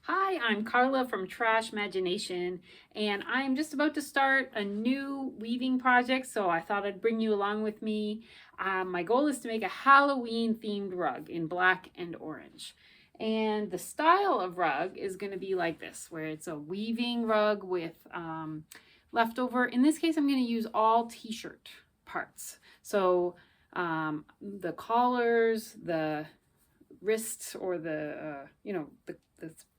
Hi, I'm Carla from Trash Imagination, and I'm just about to start a new weaving project, so I thought I'd bring you along with me. My goal is to make a Halloween themed rug in black and orange. And the style of rug is going to be like this, where it's a weaving rug with leftover. In this case, I'm going to use all t-shirt parts. So the collars, the wrists, or the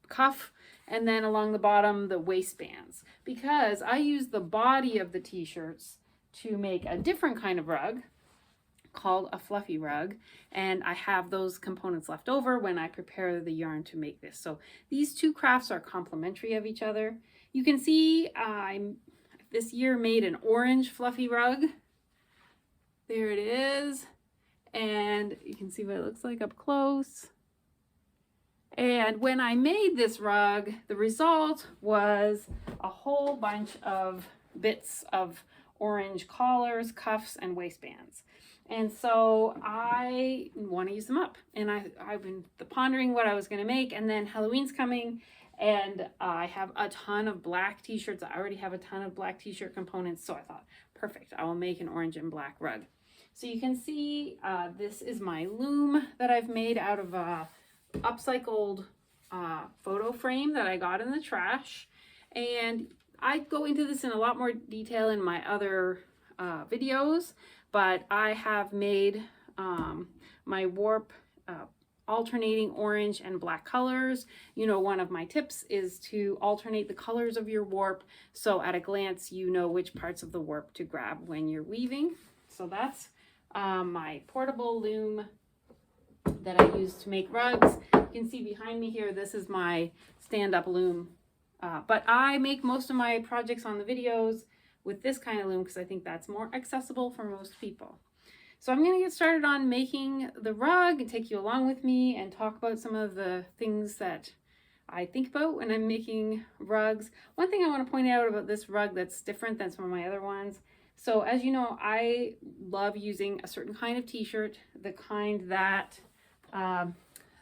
cuff, and then along the bottom the waistbands, because I use the body of the t-shirts to make a different kind of rug called a fluffy rug, and I have those components left over when I prepare the yarn to make this. So these two crafts are complementary of each other. You can see I this year made an orange fluffy rug. There it is, and you can see what it looks like up close. And when I made this rug, the result was a whole bunch of bits of orange collars, cuffs, and waistbands. And so I want to use them up. And I've been pondering what I was going to make, and then Halloween's coming, and I have a ton of black t-shirts. I already have a ton of black t-shirt components, so I thought, perfect, I will make an orange and black rug. So you can see this is my loom that I've made out of upcycled photo frame that I got in the trash, and I go into this in a lot more detail in my other videos, but I have made my warp alternating orange and black colors. You know, one of my tips is to alternate the colors of your warp, so at a glance you know which parts of the warp to grab when you're weaving. So that's my portable loom that I use to make rugs. You can see behind me here, this is my stand-up loom. But I make most of my projects on the videos with this kind of loom because I think that's more accessible for most people. So I'm going to get started on making the rug and take you along with me and talk about some of the things that I think about when I'm making rugs. One thing I want to point out about this rug that's different than some of my other ones. So as you know, I love using a certain kind of t-shirt, the kind that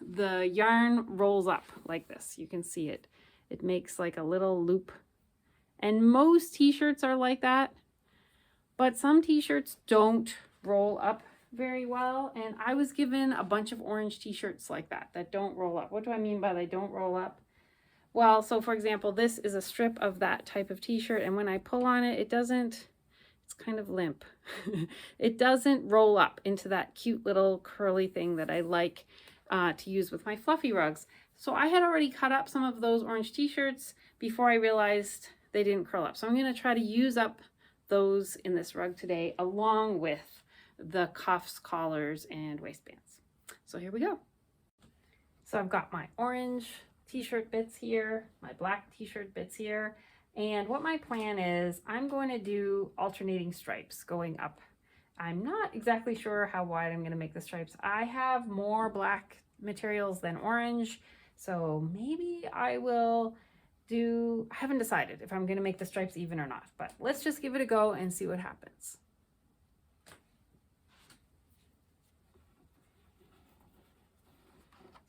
the yarn rolls up like this. You can see it. It makes like a little loop. And most t-shirts are like that, but some t-shirts don't roll up very well. And I was given a bunch of orange t-shirts like that don't roll up. What do I mean by they don't roll up? Well, so for example, this is a strip of that type of t-shirt, and when I pull on it, it's kind of limp. It doesn't roll up into that cute little curly thing that I like to use with my fluffy rugs. So I had already cut up some of those orange t-shirts before I realized they didn't curl up. So I'm going to try to use up those in this rug today, along with the cuffs, collars, and waistbands. So here we go. So I've got my orange t-shirt bits here, my black t-shirt bits here, and what my plan is, I'm going to do alternating stripes going up. I'm not exactly sure how wide I'm going to make the stripes. I have more black materials than orange, so maybe I will I haven't decided if I'm going to make the stripes even or not, but let's just give it a go and see what happens.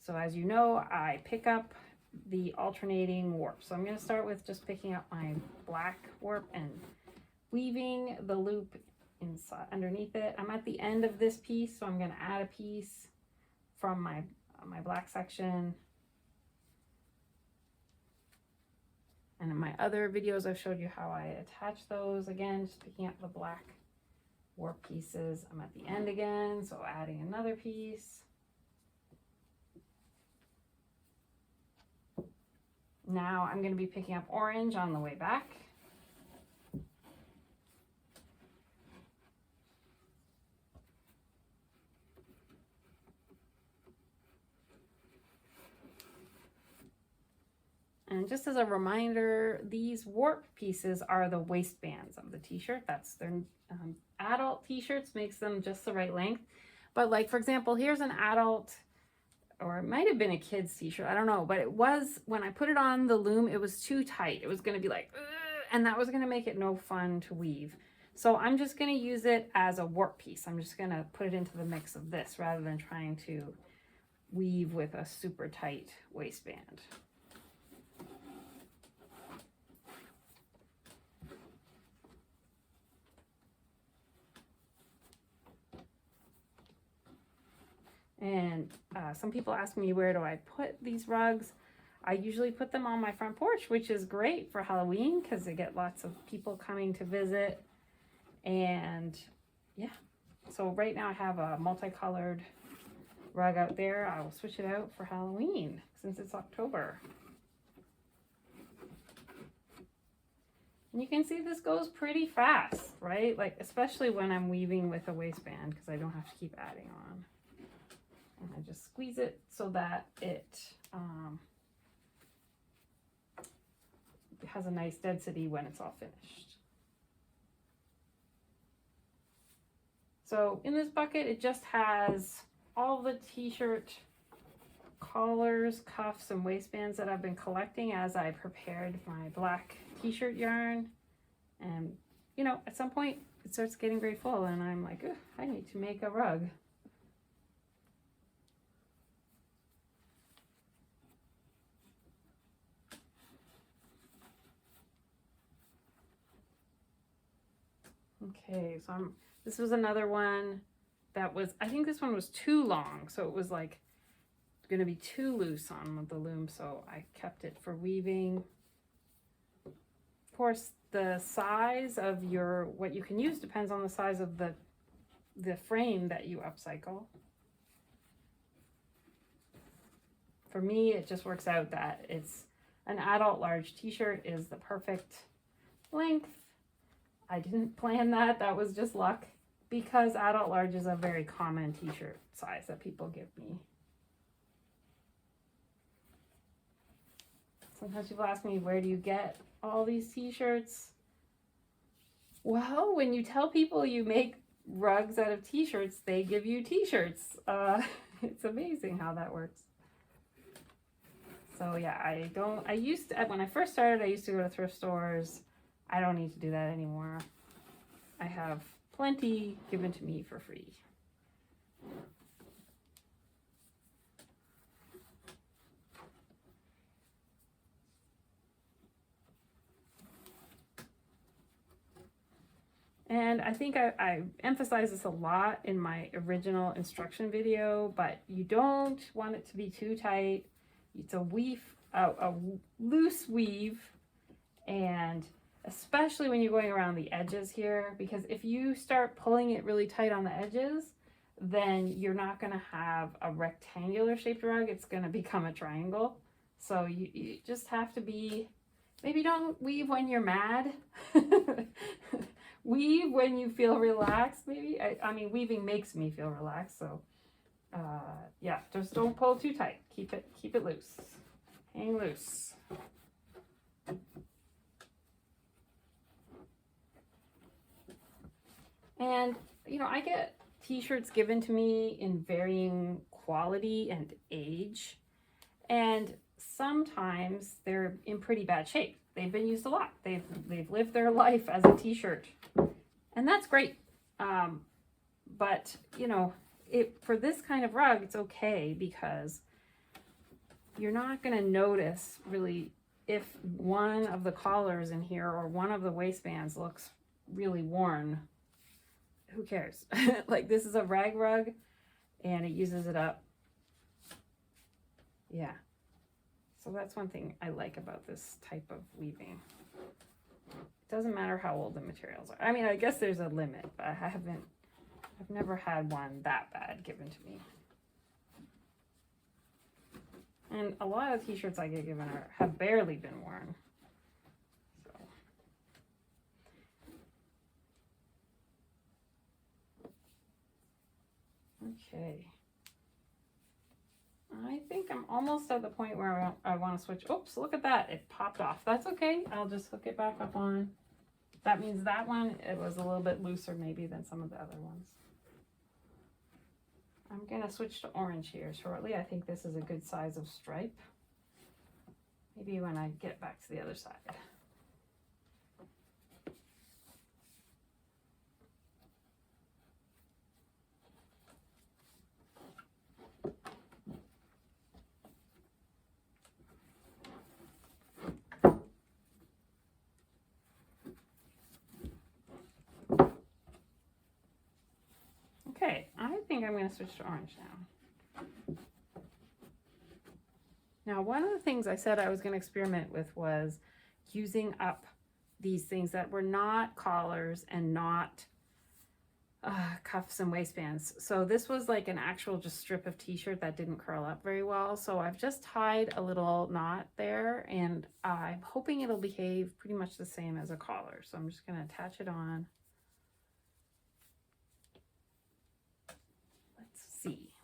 So as you know, I pick up the alternating warp. So I'm going to start with just picking up my black warp and weaving the loop inside underneath it. I'm at the end of this piece, so I'm going to add a piece from my black section. And in my other videos, I've showed you how I attach those. Again, just picking up the black warp pieces. I'm at the end again, so adding another piece. Now I'm going to be picking up orange on the way back. And just as a reminder, these warp pieces are the waistbands of the t-shirt. That's their adult t-shirts, makes them just the right length. But like, for example, here's an adult, or it might have been a kid's t-shirt, I don't know, but it was, when I put it on the loom, it was too tight. It was going to be like, and that was going to make it no fun to weave. So I'm just going to use it as a warp piece. I'm just going to put it into the mix of this rather than trying to weave with a super tight waistband. And some people ask me, where do I put these rugs? I usually put them on my front porch, which is great for Halloween because they get lots of people coming to visit. And yeah, so right now I have a multicolored rug out there. I will switch it out for Halloween since it's October. And you can see this goes pretty fast, right? Like, especially when I'm weaving with a waistband because I don't have to keep adding on. And I just squeeze it so that it has a nice density when it's all finished. So in this bucket, it just has all the t-shirt collars, cuffs, and waistbands that I've been collecting as I prepared my black t-shirt yarn. And you know, at some point it starts getting very full and I'm like, I need to make a rug. Okay, so this was another one that was, I think this one was too long, so it was like going to be too loose on the loom, so I kept it for weaving. Of course, the size of what you can use depends on the size of the frame that you upcycle. For me, it just works out that it's an adult large t-shirt is the perfect length. I didn't plan that. That was just luck because adult large is a very common t-shirt size that people give me. Sometimes people ask me, where do you get all these t-shirts? Well, when you tell people you make rugs out of t-shirts, they give you t-shirts. It's amazing how that works. So yeah, when I first started, I used to go to thrift stores. I don't need to do that anymore. I have plenty given to me for free. And I think I emphasized this a lot in my original instruction video, but you don't want it to be too tight. It's a loose weave, and especially when you're going around the edges here, because if you start pulling it really tight on the edges, then you're not going to have a rectangular shaped rug. It's going to become a triangle. So you just have to be, maybe don't weave when you're mad. Weave when you feel relaxed, maybe. I mean, weaving makes me feel relaxed, so yeah, just don't pull too tight. Keep it loose. Hang loose. And you know, I get t-shirts given to me in varying quality and age, and sometimes they're in pretty bad shape. They've been used a lot. They've lived their life as a t-shirt, and that's great. But you know, for this kind of rug, it's okay because you're not going to notice really if one of the collars in here or one of the waistbands looks really worn. Who cares? Like, this is a rag rug and it uses it up. Yeah. So that's one thing I like about this type of weaving. It doesn't matter how old the materials are. I mean, I guess there's a limit, but I've never had one that bad given to me. And a lot of t-shirts I get given have barely been worn. So. Okay. I think I'm almost at the point where I want to switch. Oops, look at that. It popped off. That's okay. I'll just hook it back up on. That means that one, it was a little bit looser maybe than some of the other ones. I'm going to switch to orange here shortly. I think this is a good size of stripe. Maybe when I get back to the other side. Okay, I think I'm going to switch to orange now. Now, one of the things I said I was going to experiment with was using up these things that were not collars and not cuffs and waistbands. So this was like an actual just strip of t-shirt that didn't curl up very well. So I've just tied a little knot there, and I'm hoping it'll behave pretty much the same as a collar. So I'm just going to attach it on.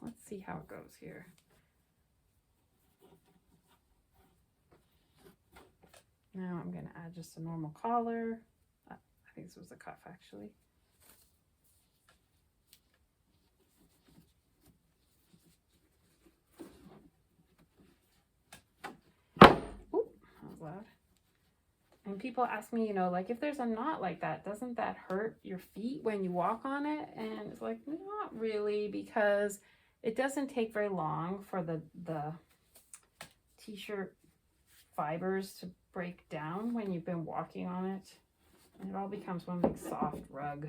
Let's see how it goes here. Now I'm going to add just a normal collar. I think this was a cuff actually. Oop, that was loud. And people ask me, you know, like if there's a knot like that, doesn't that hurt your feet when you walk on it? And it's like, not really, because it doesn't take very long for the t-shirt fibers to break down when you've been walking on it. And it all becomes one big soft rug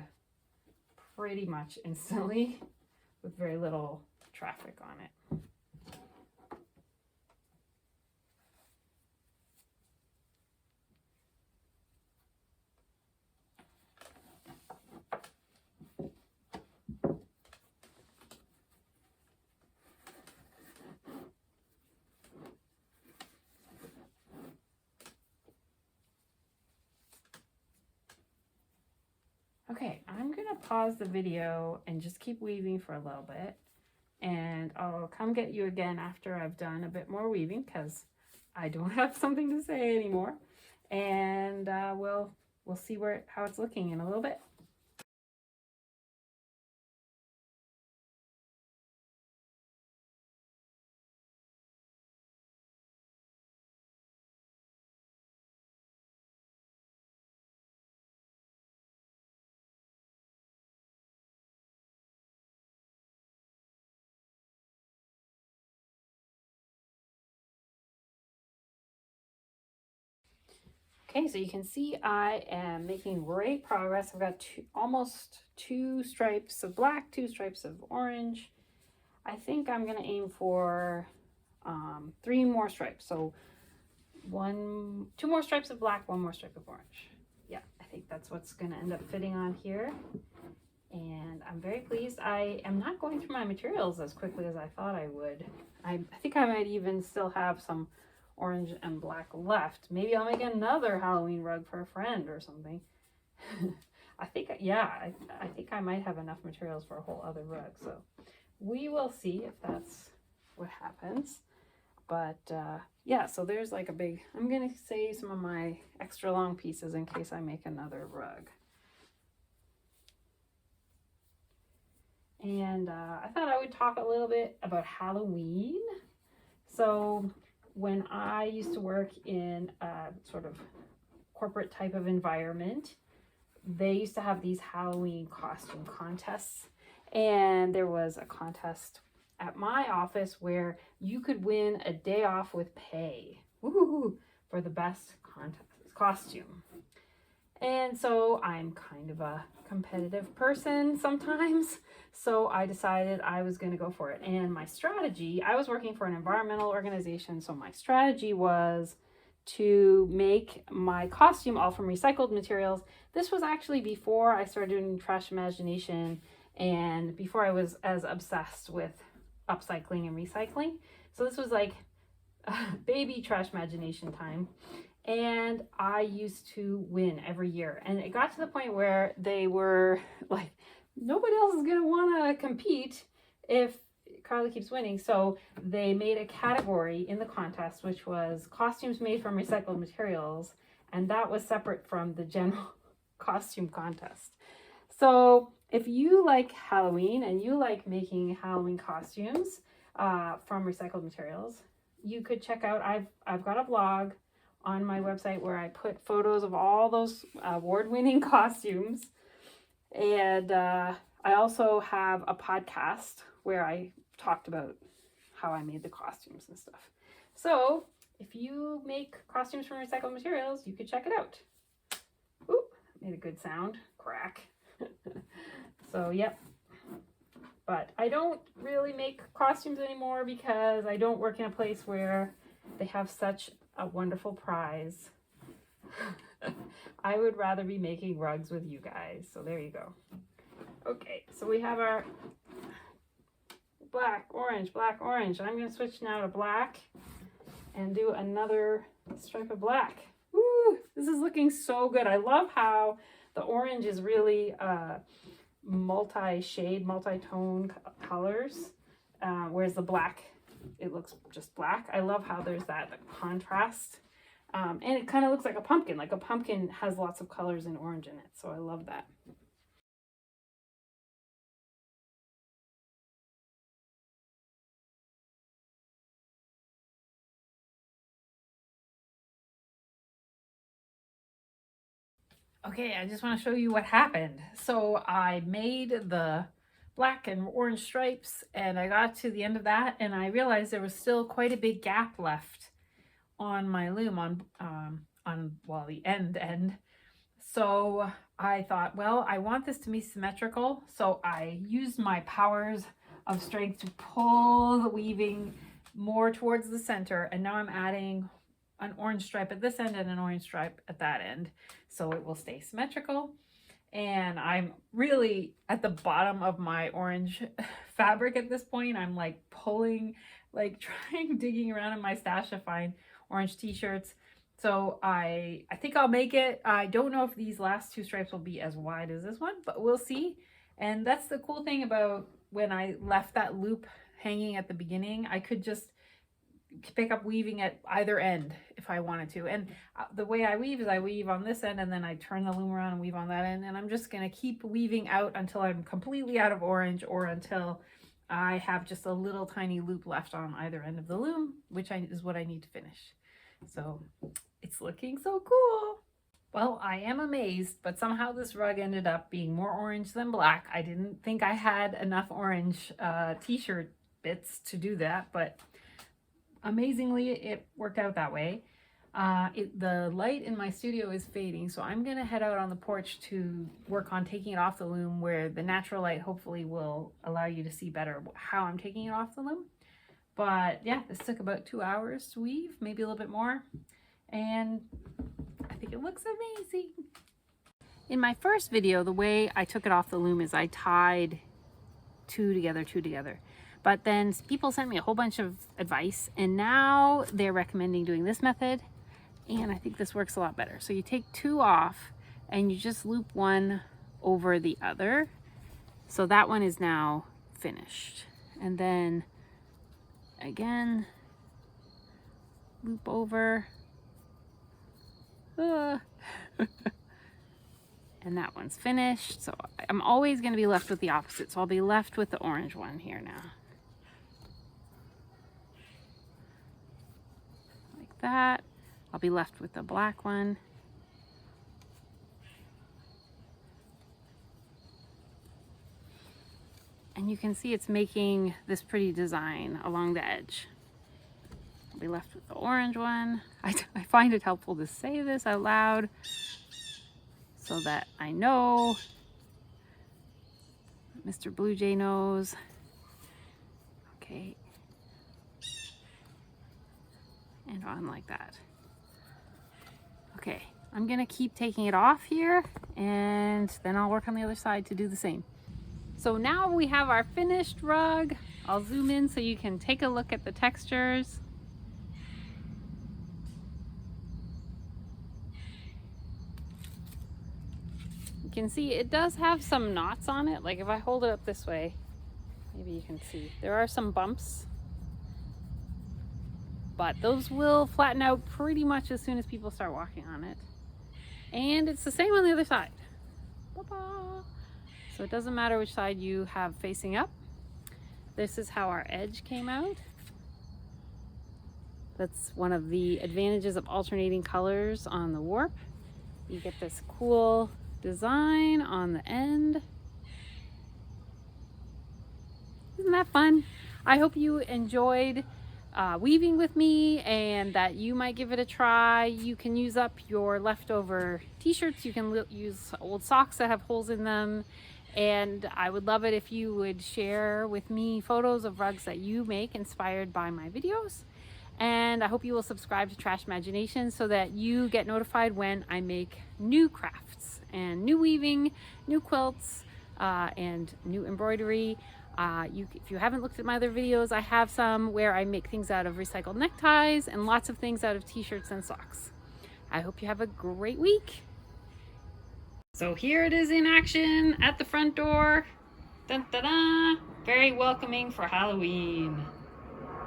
pretty much instantly with very little traffic on it. Okay, I'm gonna pause the video and just keep weaving for a little bit, and I'll come get you again after I've done a bit more weaving, because I don't have something to say anymore, and we'll see how it's looking in a little bit. Okay, so you can see I am making great progress. I've got almost 2 stripes of black, 2 stripes of orange. I think I'm gonna aim for 3 more stripes. So 2 more stripes of black, 1 more stripe of orange. Yeah, I think that's what's gonna end up fitting on here. And I'm very pleased. I am not going through my materials as quickly as I thought I would. I think I might even still have some orange and black left. Maybe I'll make another Halloween rug for a friend or something. I think, yeah, I think I might have enough materials for a whole other rug. So we will see if that's what happens. But yeah, so there's like a big, I'm going to save some of my extra long pieces in case I make another rug. And I thought I would talk a little bit about Halloween. So when I used to work in a sort of corporate type of environment, they used to have these Halloween costume contests. And there was a contest at my office where you could win a day off with pay. Woo-hoo-hoo, for the best costume. And so I'm kind of a competitive person sometimes. So I decided I was going to go for it. And my strategy, I was working for an environmental organization. So my strategy was to make my costume all from recycled materials. This was actually before I started doing Trash Imagination and before I was as obsessed with upcycling and recycling. So this was like baby Trash Imagination time. And I used to win every year. And it got to the point where they were like, nobody else is going to want to compete if Carly keeps winning. So they made a category in the contest, which was costumes made from recycled materials. And that was separate from the general costume contest. So if you like Halloween and you like making Halloween costumes from recycled materials, you could check out, I've got a blog on my website where I put photos of all those award-winning costumes. And I also have a podcast where I talked about how I made the costumes and stuff. So if you make costumes from recycled materials, you could check it out. Ooh, made a good sound, crack. So, yep. But I don't really make costumes anymore because I don't work in a place where They have such a wonderful prize. I would rather be making rugs with you guys. So there you go. Okay, so we have our black, orange, black, orange. I'm going to switch now to black and do another stripe of black. Woo, this is looking so good. I love how the orange is really multi-shade, multi-tone colors, whereas the black, it looks just black. I love how there's that contrast. And it kind of looks like a pumpkin. Like a pumpkin has lots of colors and orange in it. So I love that. Okay, I just want to show you what happened. So I made the black and orange stripes and I got to the end of that and I realized there was still quite a big gap left on my loom on well, the end. So I thought, well, I want this to be symmetrical. So I used my powers of strength to pull the weaving more towards the center. And now I'm adding an orange stripe at this end and an orange stripe at that end. So it will stay symmetrical. And I'm really at the bottom of my orange fabric at this point. I'm like pulling, like digging around in my stash to find orange t-shirts. So I think I'll make it. I don't know if these last two stripes will be as wide as this one, but we'll see. And that's the cool thing about when I left that loop hanging at the beginning, I could just pick up weaving at either end if I wanted to. And the way I weave is I weave on this end and then I turn the loom around and weave on that end. And I'm just going to keep weaving out until I'm completely out of orange or until I have just a little tiny loop left on either end of the loom, which is what I need to finish. So it's looking so cool. Well, I am amazed, but somehow this rug ended up being more orange than black. I didn't think I had enough orange t-shirt bits to do that, but amazingly it worked out that way. The light in my studio is fading, so I'm gonna head out on the porch to work on taking it off the loom, where the natural light hopefully will allow you to see better how I'm taking it off the loom. But yeah, this took about 2 hours to weave, maybe a little bit more, and I think it looks amazing. In my first video, the way I took it off the loom is I tied two together. But then people sent me a whole bunch of advice, and now they're recommending doing this method, and I think this works a lot better. So you take two off and you just loop one over the other. So that one is now finished. And then again, loop over. And that one's finished. So I'm always going to be left with the opposite. So I'll be left with the orange one here now. That. I'll be left with the black one. And you can see it's making this pretty design along the edge. I'll be left with the orange one. I find it helpful to say this out loud so that I know, Mr. Blue Jay knows. Okay. And on like that. Okay, I'm gonna keep taking it off here and then I'll work on the other side to do the same. So now we have our finished rug. I'll zoom in so you can take a look at the textures. You can see it does have some knots on it. Like if I hold it up this way, maybe you can see there are some bumps. But those will flatten out pretty much as soon as people start walking on it. And it's the same on the other side. Ba-ba. So it doesn't matter which side you have facing up. This is how our edge came out. That's one of the advantages of alternating colors on the warp. You get this cool design on the end. Isn't that fun? I hope you enjoyed weaving with me and that you might give it a try. You can use up your leftover t-shirts. You can use old socks that have holes in them. And I would love it if you would share with me photos of rugs that you make inspired by my videos. And I hope you will subscribe to Trash Imagination so that you get notified when I make new crafts and new weaving, new quilts, and new embroidery. If you haven't looked at my other videos, I have some where I make things out of recycled neckties and lots of things out of t-shirts and socks. I hope you have a great week. So here it is in action at the front door. Dun, da, da. Very welcoming for Halloween.